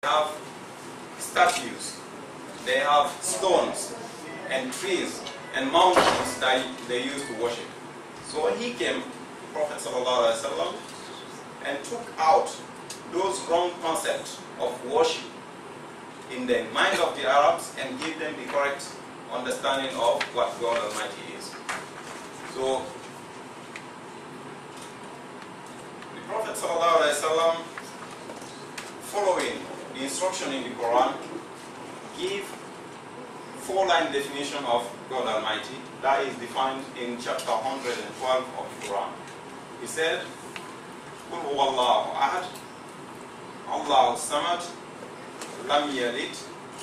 have statues, they have stones and trees and mountains that they used to worship. So he came, Prophet ﷺ, and took out those wrong concepts of worship in the mind of the Arabs and give them the correct understanding of what God Almighty is. So the Prophet ﷺ, following the instruction in the Quran, give 4-line definition of God Almighty that is defined in chapter 112 of the Quran. He said, "Qul huwallahu ahad, Allahu samad, lam yalid,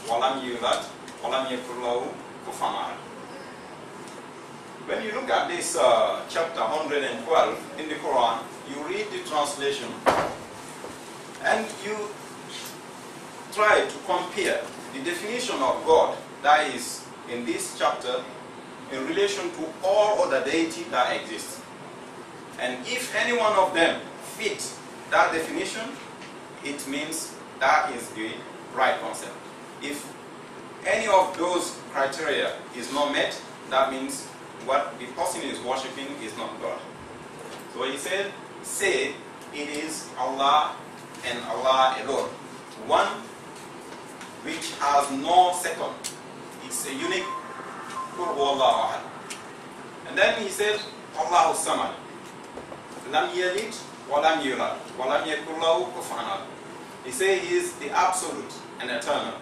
wa lam yulad, wa lam yakul lahu kufuwan ahad." When you look at this chapter 112 in the Quran, you read the translation and you try to compare the definition of God that is in this chapter in relation to all other deities that exist. And if any one of them fit that definition, it means that is the right concept. If any of those criteria is not met, that means what the person is worshipping is not God. So he said, say it is Allah and Allah alone. One which has no second. It's a unique Qul huwallahu ahad. And then he said, Allahu samad. Lam yalid wa lam yulad wa lam yakul lahu kufuwan ahad. He says he is the absolute and eternal.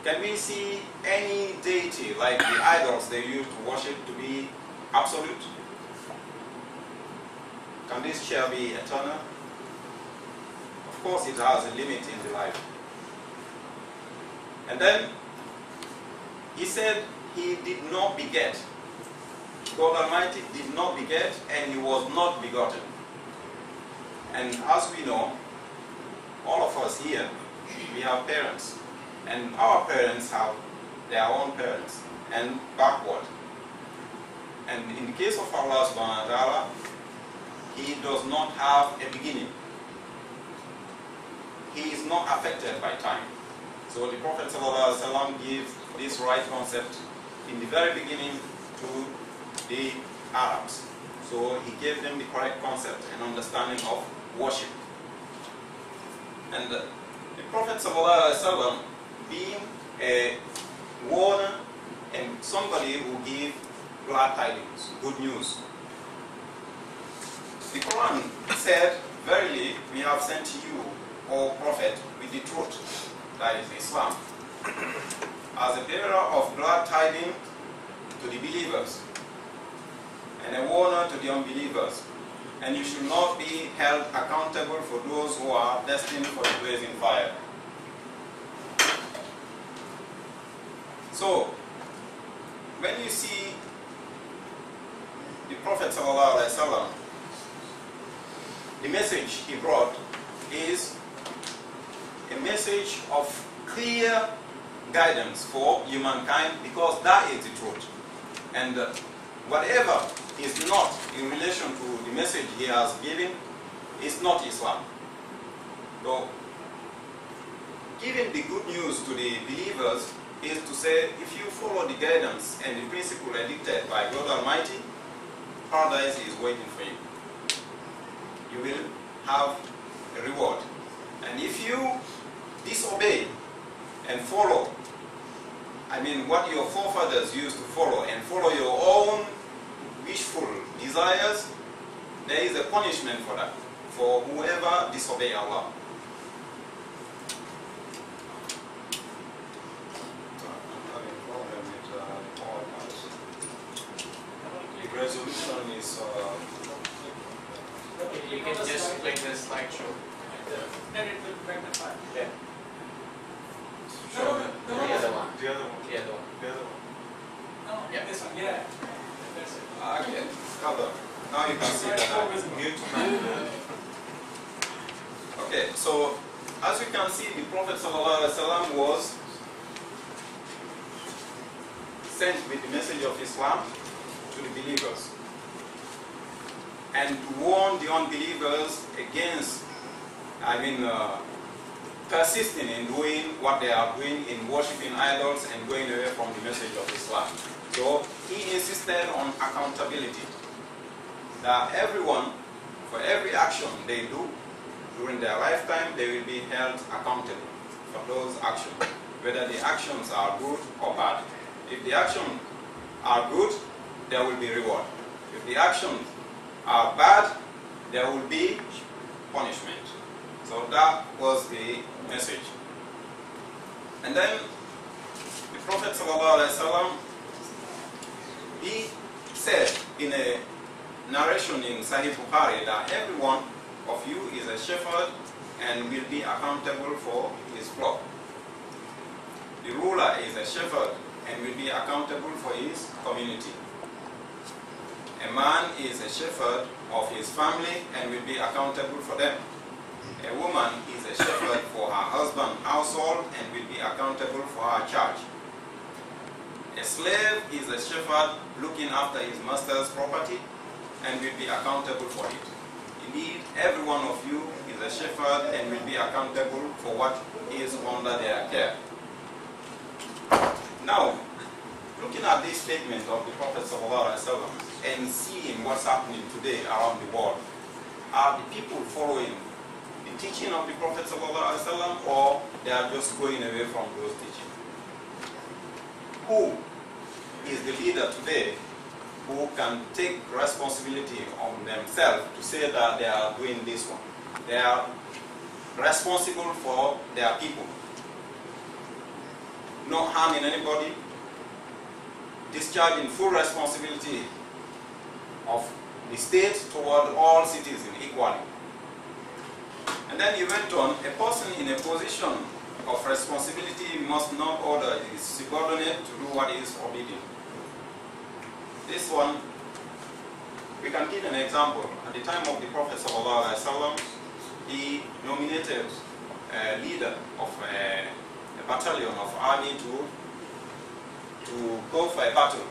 Can we see any deity like the idols they used to worship to be absolute? Can this chair be eternal? Of course it has a limit in the life. And then he said he did not beget. God Almighty did not beget and he was not begotten. And as we know, all of us here, we have parents. And our parents have their own parents and backward. And in the case of Allah subhanahu wa ta'ala, he does not have a beginning. He is not affected by time. So the Prophet ﷺ gives this right concept in the very beginning to the Arabs. So he gave them the correct concept and understanding of worship. And the Prophet ﷺ, being a warner and somebody who gives glad tidings, good news. The Quran said, "Verily, we have sent you, O Prophet, with the truth, that is Islam, as a bearer of glad tidings to the believers, and a warner to the unbelievers. And you should not be held accountable for those who are destined for the blazing fire." So, when you see the Prophet ﷺ, the message he brought is a message of clear guidance for humankind, because that is the truth. And whatever is not in relation to the message he has given is not Islam. So, giving the good news to the believers is to say, if you follow the guidance and the principle dictated by God Almighty, paradise is waiting for you. You will have a reward. And if you disobey and follow, what your forefathers used to follow, and follow your own wishful desires, there is a punishment for that, for whoever disobey Allah. Resolution is you can just click the slideshow. Then it will magnify. Yeah. The other one. The other one. No, Yeah. this one. Yeah. That's it. okay. Cover. Now you can see that. Okay, so as you can see, the Prophet ﷺ was sent with the message of Islam to the believers, and to warn the unbelievers against, persisting in doing what they are doing, in worshipping idols and going away from the message of Islam. So he insisted on accountability, that everyone, for every action they do during their lifetime, they will be held accountable for those actions, whether the actions are good or bad. If the actions are good, there will be reward. If the actions are bad, there will be punishment. So that was the message. And then the Prophet ﷺ, he said in a narration in Sahih Bukhari that every one of you is a shepherd and will be accountable for his flock. The ruler is a shepherd and will be accountable for his community. A man is a shepherd of his family and will be accountable for them. A woman is a shepherd for her husband's household and will be accountable for her charge. A slave is a shepherd looking after his master's property and will be accountable for it. Indeed, every one of you is a shepherd and will be accountable for what is under their care. Now, looking at this statement of the Prophet ﷺ and seeing what's happening today around the world, are the people following the teaching of the Prophet ﷺ, or they are just going away from those teachings? Who is the leader today who can take responsibility on themselves to say that they are doing this one? They are responsible for their people, not harming anybody, discharging full responsibility of the state toward all citizens equally. And then he went on, a person in a position of responsibility must not order his subordinate to do what is forbidden. This one, we can give an example. At the time of the Prophet ﷺ, he nominated a leader of a battalion of army to go for a battle.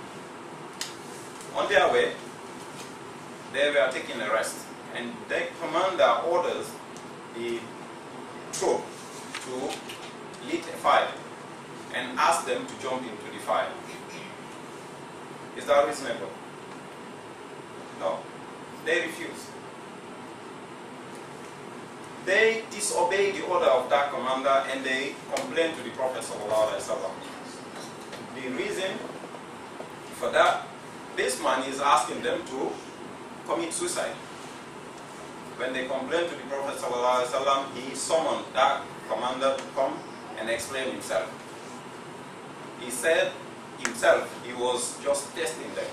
On their way, they were taking a rest, and the commander orders the troop to lit a fire and ask them to jump into the fire. Is that reasonable? No. They refuse. They disobey the order of that commander and they complain to the Prophet ﷺ. The reason for that, this man is asking them to commit suicide. When they complained to the Prophet ﷺ, he summoned that commander to come and explain himself. He said himself he was just testing them.